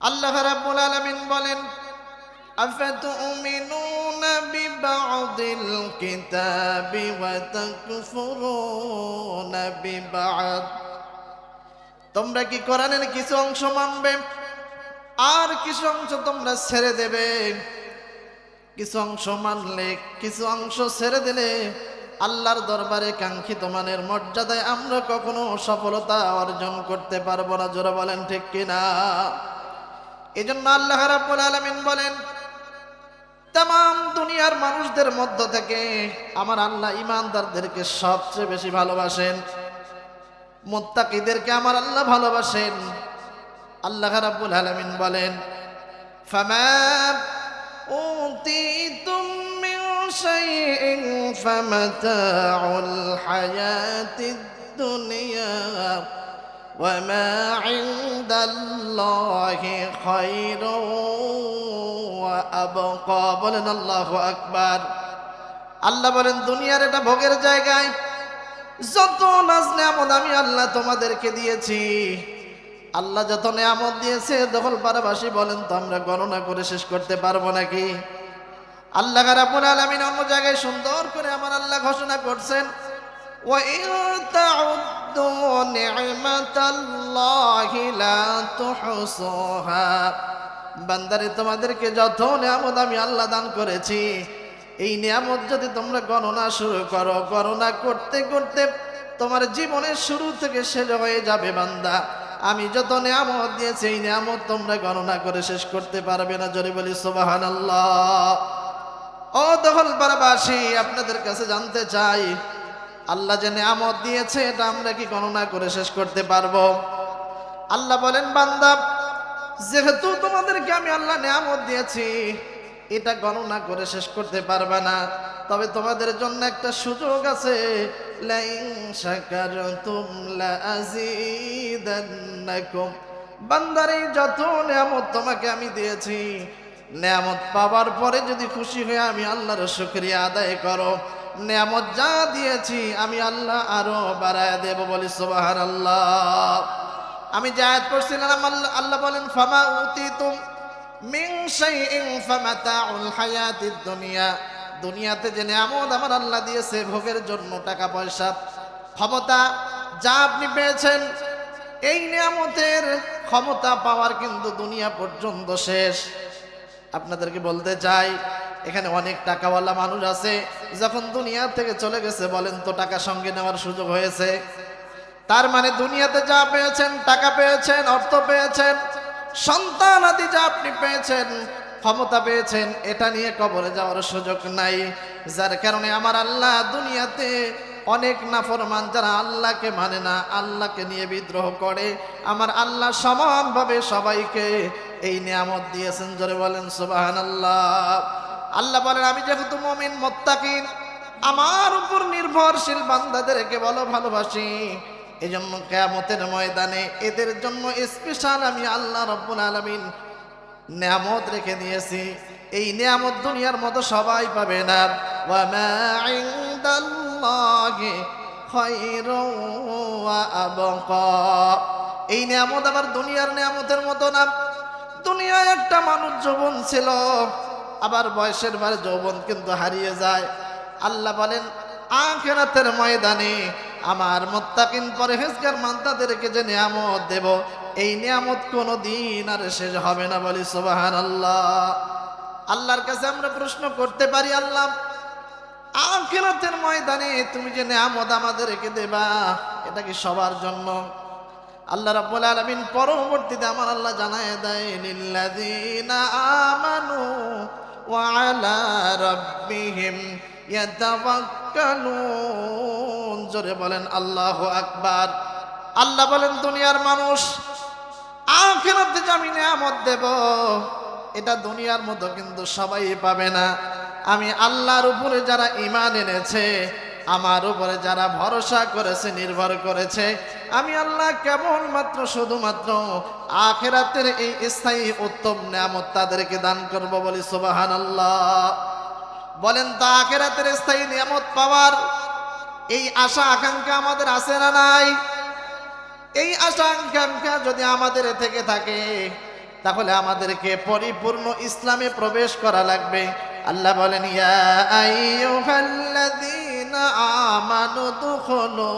আল্লাহ রাব্বুল আলামিন বলেন, আফাতুমিনুনা বিবা'দিল কিতাবি ওয়া তাকফুরুনা বিবা'দ। তোমরা কি কোরআনের কিছু অংশ মানবে আর কিছু অংশ তোমরা ছেড়ে দেবে? কিছু অংশ মানলে কিছু অংশ ছেড়ে দিলে আল্লাহর দরবারে কাঙ্ক্ষিত মানের মর্যাদায় আমরা কখনো সফলতা অর্জন করতে পারবো না। জোরে বলেন ঠিক কিনা? এজন্য আল্লাহ রাব্বুল আলামিন বলেন, তাম দুনিয়ার মানুষদের মধ্য থেকে আমার আল্লাহ ঈমানদারদেরকে সবচেয়ে বেশি ভালোবাসেন, মুত্তাকিদেরকে আমার আল্লাহ ভালোবাসেন। আল্লাহ রাব্বুল আলামিন বলেন, ফামা উতিতুম মিন শাইইন ফামাতাউল হায়াতিদ দুনিয়া ওয়া মা ইনদাল্লাহি খায়রুন ওয়া আবকা। বলেন আল্লাহু আকবার। আল্লাহ বলেন, দুনিয়ার এটা ভোগের জায়গায় যত নাজ নেয়ামত আমি আল্লাহ তোমাদেরকে দিয়েছি, আল্লাহ যত নেয়ামত দিয়েছে দখল পাড়াবাসী বলেন তো আমরা গণনা করে শেষ করতে পারবো নাকি? আল্লাহ রাব্বুল আলামিন অন্য জায়গায় সুন্দর করে আমার আল্লাহ ঘোষণা করছেন, ওয়া ইন তাউদ্দু নি'মাতাল্লাহি লা তুহসুহা। বান্দারে, তোমাদেরকে যত নেয়ামত আমি আল্লাহ দান করেছি, এই নিয়ামত যদি তোমরা গণনা শুরু করো, গণনা করতে করতে তোমার জীবনের শুরু থেকে শেষ হয়ে যাবে বান্দা। আমি যত নিয়ামত দিয়েছি এই নিয়ামত তোমরা গণনা করে শেষ করতে পারবে না। জোরে বলি সুবহানাল্লাহ। ও দখল পাড়াবাসী, আপনাদের কাছে জানতে চাই, আল্লাহ যে নিয়ামত দিয়েছে এটা আমরা কি গণনা করে শেষ করতে পারবো? আল্লাহ বলেন, বান্দা, যেহেতু তোমাদেরকে আমি আল্লাহ নিয়ামত দিয়েছি এটা গণনা করে শেষ করতে পারবে না, তবে তোমাদের জন্য একটা সুযোগ আছে। লাইন শাকারতুম লাযীদান্নাকুম। বান্দারে, যত নিয়ামত তোমাকে আমি দিয়েছি, নিয়ামত পাওয়ার পরে যদি খুশি হয়ে আমি আল্লাহর শুকরিয়া আদায় করো, নিয়ামত যা দিয়েছি আমি আল্লাহ আরো বাড়ায় দেব। বলি সুবহানাল্লাহ। আমি যে আয়াত পড়ছিলাম, আল্লাহ বলেন, ফামা উতিতুম মিন শাইইন ফামাতাউল হায়াতিদ দুনিয়া। দুনিয়াতে যে নিয়ামত আমার আল্লাহ দিয়েছে ভোগের জন্য, টাকা পয়সা ক্ষমতা যা আপনি পেয়েছেন, এই নিয়ামতের ক্ষমতা পাওয়ার কিন্তু দুনিয়া পর্যন্ত শেষ। আপনাদেরকে বলতে চাই, এখানে অনেক টাকাওয়ালা মানুষ আছে, যখন দুনিয়া থেকে চলে গেছে বলেন তো টাকা সঙ্গে নেওয়ার সুযোগ হয়েছে? তার মানে দুনিয়াতে যা পেয়েছেন, টাকা পেয়েছেন, অর্থ পেয়েছেন, সন্তান আদি যা আপনি পেয়েছেন, ক্ষমতা পেয়েছেন, এটা নিয়ে কবরে যাওয়ার সুযোগ নাই। যার কারণে আমার আল্লাহ দুনিয়াতে অনেক নাফরমান যারা আল্লাহকে মানে না, আল্লাহকে নিয়ে বিদ্রোহ করে, আমার আল্লাহ সমানভাবে সবাইকে এই নিয়ামত দিয়েছেন। জোরে বলেন সুবহানাল্লাহ। আল্লাহ বলেন, আমি যেহেতু মুমিন মুত্তাকিন, আমার উপর নির্ভরশীল বান্দাদেরকে বলো ভালোবাসি, এজন্য কিয়ামতের ময়দানে এদের জন্য স্পেশাল আমি আল্লাহ রাব্বুল আলামিন নিয়ামত রেখে দিয়েছি। এই নিয়ামত দুনিয়ার মতো সবাই পাবে না। ওয়া মা ইনদাল্লাহি খায়রুন ওয়া আবকা। এই নিয়ামত আবার দুনিয়ার নিয়ামতের মতো না। দুনিয়ায় একটা মানুষ যৌবন ছিল, আবার বয়সের ভারে যৌবন কিন্তু হারিয়ে যায়। আল্লাহ বলেন, আখিরাতের ময়দানে আমার মুত্তাকিন পরহেজগার বান্দাদেরকে যে নিয়ামত দেব, এই নিয়ামত কোনোদিন আর শেষ হবে না। বলি সুবহানাল্লাহ। আল্লাহর কাছে আমরা প্রশ্ন করতে পারি, আল্লাহ, আখিরাতের ময়দানে তুমি যে নিয়ামত আমাদেরকে দেবা, এটা কি সবার জন্য? আল্লাহ রাব্বুল আলামিন পরবর্তীতে আমার আল্লাহ জানায় দেয়, লিল্লাযীনা আমানু ওয়া আলা রাব্বিহিম ইয়াতাওয়াক্কালুন। জোরে বলেন আল্লাহু আকবার। আল্লাহ বলেন, দুনিয়ার মানুষ আখিরাতে যে আমি নিয়ামত দেব, এটা দুনিয়ার মতো কিন্তু সবাই পাবে না। আমি আল্লাহর উপরে যারা ঈমান এনেছে, আমার উপরে যারা ভরসা করেছে, নির্ভর করেছে, আমি আল্লাহ কেবলমাত্র শুধুমাত্র আখিরাতের এই স্থায়ী উত্তম নিয়ামত তাদেরকে দান করব। বলি সুবহানাল্লাহ। বলেন তো, আখিরাতের স্থায়ী নিয়ামত পাওয়ার এই আশা আকাঙ্ক্ষা আমাদের আছে না নাই? এই আশা আকাঙ্ক্ষা যদি আমাদের থেকে থাকে, তাহলে আমাদেরকে পরিপূর্ণ ইসলামে প্রবেশ করা লাগবে। আল্লাহ বলেন, ইয়া আইয়ুহাল্লাযীনা আমানু দুখুলু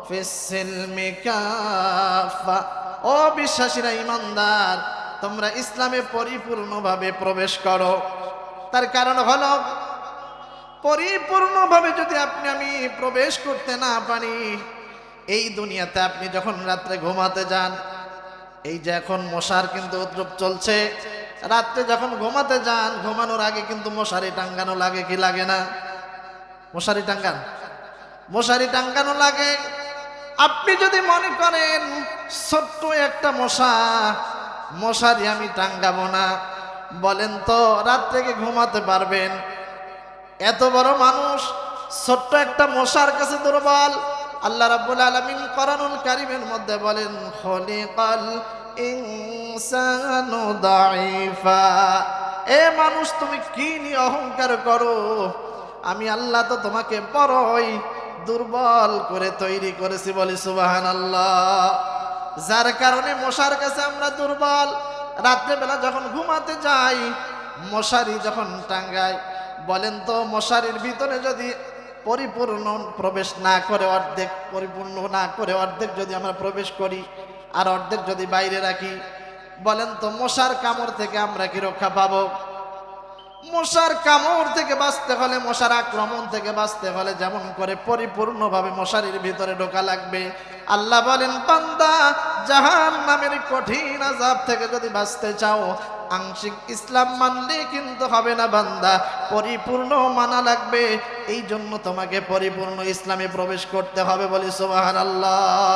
ফিস-সিলমি কাফা। ও বিশ্বাসীরা, ঈমানদার, তোমরা ইসলামে পরিপূর্ণভাবে প্রবেশ করো। তার কারণ হলো, পরিপূর্ণভাবে যদি আমি প্রবেশ করতে না পারি, এই দুনিয়াতে আপনি যখন রাত্রে ঘুমাতে যান, এই যে এখন মশার কিন্তু উপদ্রব চলছে, রাত্রে যখন ঘুমাতে যান, ঘুমানোর আগে কিন্তু মশারি টাঙ্গানো লাগে কি লাগে না? মশারি টাঙ্গানো লাগে। আপনি যদি মনে করেন ছোট্ট একটা মশারি আমি টাঙ্গাবো না, বলেন তো রাত্রে কি ঘুমাতে পারবেন? এত বড় মানুষ ছোট্ট একটা মশার কাছে দুর্বল। আল্লাহ রাব্বুল আলামিন কোরআনুল কারীমের মধ্যে বলেন, খলিকাল ইনসানু দাঈফা। এ মানুষ, তুমি কি নিয়ে অহংকার করো? আমি আল্লাহ তো তোমাকে বড়ই দুর্বল করে তৈরি করেছি, বলি সুবহানাল্লাহ। যার কারণে মশার কাছে আমরা দুর্বল। রাত্রেবেলা যখন ঘুমাতে যাই, মশারি যখন টাঙ্গাই, বলেন তো মশারির ভিতরে যদি পরিপূর্ণ প্রবেশ না করে অর্ধেক, পরিপূর্ণ না করে অর্ধেক যদি আমরা প্রবেশ করি আর অর্ধেক যদি বাইরে রাখি, বলেন তো মশার কামড় থেকে আমরা কি রক্ষা পাবো? মশার কামড় থেকে বাঁচতে হলে, মশার আক্রমণ থেকে বাঁচতে হলে যেমন করে পরিপূর্ণভাবে মশারির ভিতরে ঢোকা লাগবে। আল্লাহ বলেন, বান্দা, জাহান্নামের কঠিন আযাব থেকে যদি বাঁচতে চাও, আংশিক ইসলাম মানলে কিন্তু হবে না বান্দা, পরিপূর্ণ মানা লাগবে। এই জন্য তোমাকে পরিপূর্ণ ইসলামে প্রবেশ করতে হবে, বলি সুবহানাল্লাহ।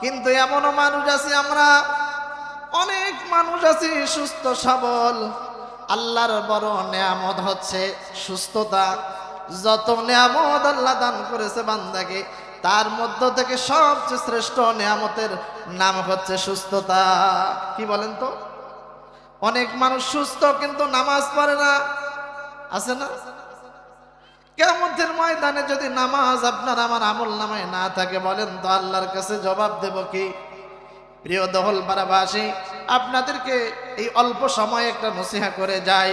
কিন্তু এমনও মানুষ আছি আমরা, অনেক মানুষ আছি সুস্থ সবল। আল্লাহর বড় নেয়ামত হচ্ছে সুস্থতা। যত নেয়ামত আল্লাহ দান করেছে বান্দাকে, তার মধ্য থেকে সবচেয়ে শ্রেষ্ঠ নেয়ামতের নাম হচ্ছে সুস্থতা। কি বলেন তো? অনেক মানুষ সুস্থ কিন্তু নামাজ পড়ে না, আছে না? কিয়ামতের ময়দানে যদি নামাজ আপনার আমার আমল নামায় না থাকে, বলেন তো আল্লাহর কাছে জবাব দেব কি? প্রিয় দহলপাড়াবাসী, আপনাদেরকে এই অল্প সময়ে একটা নসিহা করে যাই।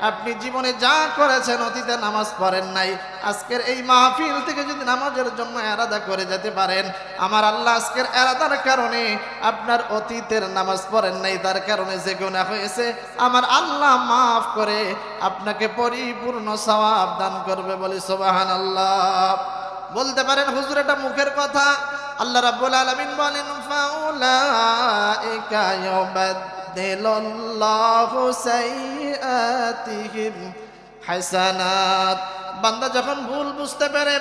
আপনি জীবনে যা করেছেন, অতীতে নামাজ পড়েন নাই, আজকের এই মাহফিল থেকে যদি নামাজের জন্য এরাদা করে যেতে পারেন, আমার আল্লাহ আজকের এরাদার কারণে আপনার অতীতের নামাজ পড়েন নাই, তার কারণে যে গুনাহ হয়েছে, আমার আল্লাহ মাফ করে আপনাকে পরিপূর্ণ সওয়াব দান করবে, বলি সুবহানাল্লাহ। বলতে পারেন, হুজুর এটা মুখের কথা। আল্লাহ রাব্বুল আলামিন বলেন, ফাউলাইকা ইউবাদদিলুল্লাহু সাইয়্যাতিহিম হাসানাত। বান্দা যখন ভুল বুঝতে পারে,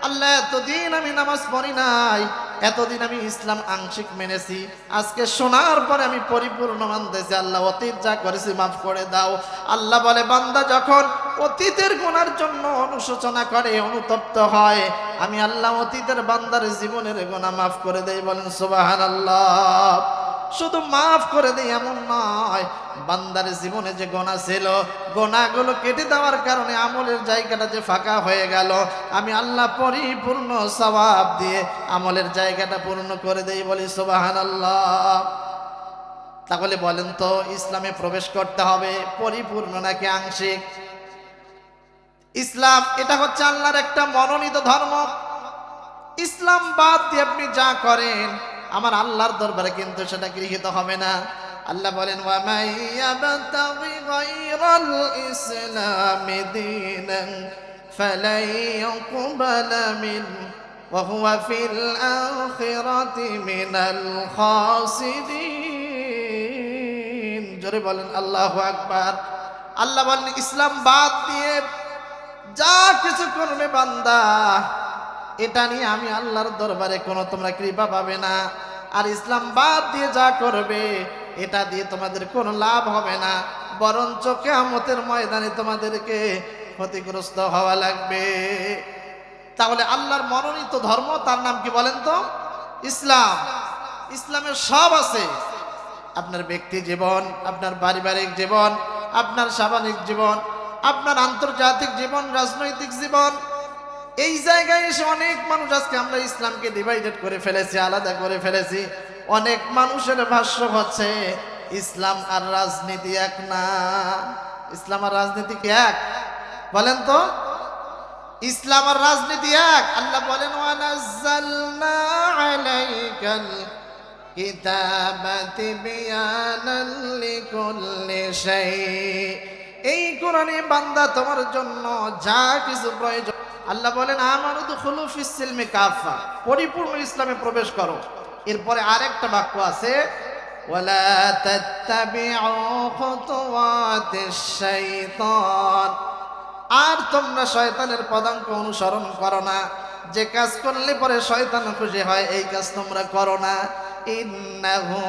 আল্লাহ এতদিন আমি নামাজ পড়ি নাই, এতদিন আমি ইসলাম আংশিক মেনেছি, আজকে শোনার পরে আমি পরিপূর্ণ মানতেছি, আল্লাহ অতীত যা করেছি মাফ করে দাও। আল্লাহ বলে, বান্দা যখন অতীতের গুনার জন্য অনুশোচনা করে, অনুতপ্ত হয়, আমি আল্লাহ অতীতের বান্দার জীবনের গুনাহ মাফ করে দেই, বলেন সুবহানাল্লাহ। শুধু মাফ করে দেই এমন নয়, বান্দার জীবনে যে গুনাহ ছিল, গুনাহগুলো কেটে দেওয়ার কারণে আমলের জায়গাটা যে ফাঁকা হয়ে গেল, আমি আল্লাহ পরিপূর্ণ সওয়াব দিয়ে আমলের জায়গাটা পূর্ণ করে দেই, বলি সুবহানাল্লাহ। তাহলে বলেন তো, ইসলামে প্রবেশ করতে হবে পরিপূর্ণ নাকি আংশিক? ইসলাম এটা হচ্ছে আল্লাহর একটা মনোনীত ধর্ম। ইসলাম বাদ দিয়ে আপনি যা করেন, আমার আল্লাহর দরবারে কিন্তু সেটা গৃহীত হবে না। আল্লাহ বলেন, ওয়া মাইয়াবতাগি গায়রাল ইসলামি দীনান ফালাই ইউকবালা মিনহু ওয়া হুয়া ফিল আখিরাতি মিনাল খাসিরিন। জোরে বলেন আল্লাহু আকবার। আল্লাহ বলেন, ইসলাম বাদ দিয়ে যা কিছু করবে বান্দা, এটা নিয়ে আমি আল্লাহর দরবারে কোনো তোমরা কৃপা পাবে না। আর ইসলাম বাদ দিয়ে যা করবে, এটা দিয়ে তোমাদের কোনো লাভ হবে না, বরঞ্চ কিয়ামতের ময়দানে তোমাদেরকে ক্ষতিগ্রস্ত হওয়া লাগবে। তাহলে আল্লাহর মনোনীত ধর্ম, তার নাম কি বলেন তো? ইসলাম। ইসলামের সব আছে, আপনার ব্যক্তি জীবন, আপনার পারিবারিক জীবন, আপনার সামাজিক জীবন, আপনার আন্তর্জাতিক জীবন, রাজনৈতিক জীবন। এই জায়গায় এসে অনেক মানুষ, আজকে আমরা ইসলামকে ডিভাইডেড করে ফেলেছি, আলাদা করে ফেলেছি। অনেক মানুষের ভাষ্য হচ্ছে ইসলাম আর রাজনীতি এক না। ইসলাম আর রাজনীতি কি এক? বলেন তো। ইসলাম আর রাজনীতি এক। আল্লাহ বলেন ওয়ানাজ্জালনা আলাইকাল কিতাবা তিবয়ানাল লিকুল্লি শাই। এই কোরআনে বান্দা তোমার জন্য যা কিছু প্রয়োজন, আল্লাহ বলেন আমানু দুখুলু ফিস সিলমি কাফা, পরিপূর্ণ ইসলামে প্রবেশ করো। এরপরে আরেকটা বাক্য আছে ওয়ালা তাত্তাবিউ খুতুওয়াতিশ শাইতান, আর তোমরা শয়তানের পদাঙ্ক অনুসরণ করো না। যে কাজ করলে পরে শয়তান খুশি হয় এই কাজ তোমরা করো না। ইন্নাহু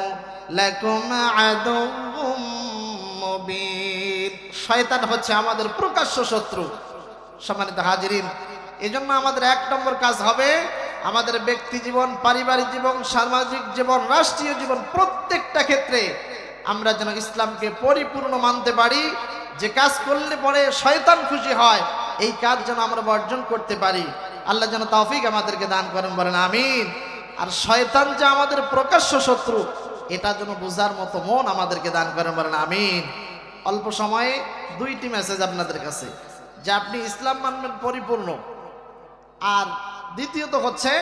লাকুম আদুউম মুবিন, শয়তান হচ্ছে আমাদের প্রকাশ্য শত্রু। সম্মানিত হাজিরিন, এজন্য আমাদের এক নম্বর কাজ হবে আমাদের ব্যক্তি জীবন, পারিবারিক জীবন, সামাজিক জীবন, রাষ্ট্রীয় জীবন, প্রত্যেকটা ক্ষেত্রে আমরা যেন ইসলামকে পরিপূর্ণ মানতে পারি। যে কাজ করলে পরে শয়তান খুশি হয় এই কাজ যেন আমরা বর্জন করতে পারি। আল্লাহ যেন তৌফিক আমাদেরকে দান করেন, বলেন আমিন। আর শয়তান যে আমাদের প্রকাশ্য শত্রু এটা যেন বোঝার মতো মন আমাদেরকে দান করেন, বলেন আমিন। অল্প সময়ে দুইটি মেসেজ আপনাদের কাছে, যে আপনি ইসলাম মানবেন পরিপূর্ণ, আর দ্বিতীয়ত হচ্ছে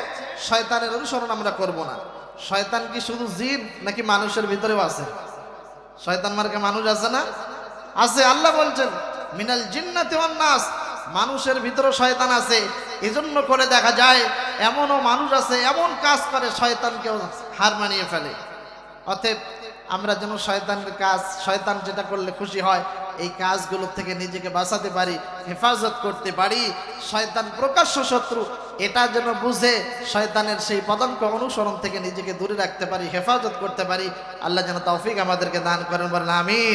শয়তানের অনুসরণ আমরা করব না। শয়তান কি শুধু জিন নাকি মানুষের ভিতরেও আছে? শয়তান মার্কা মানুষ আছে না? আছে। আল্লাহ বলছেন মিনাল জিন্নাতি ওয়ান নাস, মানুষের ভিতরে শয়তান আছে। এজন্য করে দেখা যায় এমনও মানুষ আছে এমন কাজ করে শয়তানকেও হার মানিয়ে ফেলে। অতএব আমরা যেন শয়তানের কাজ, শয়তান যেটা করলে খুশি হয় এই কাজগুলোর থেকে নিজেকে বাঁচাতে পারি, হেফাজত করতে পারি। শয়তান প্রকাশ্য শত্রু এটা যেন বুঝে শয়তানের সেই পদাঙ্ক অনুসরণ থেকে নিজেকে দূরে রাখতে পারি, হেফাজত করতে পারি। আল্লাহ যেন তৌফিক আমাদেরকে দান করেন, বলেন আমিন।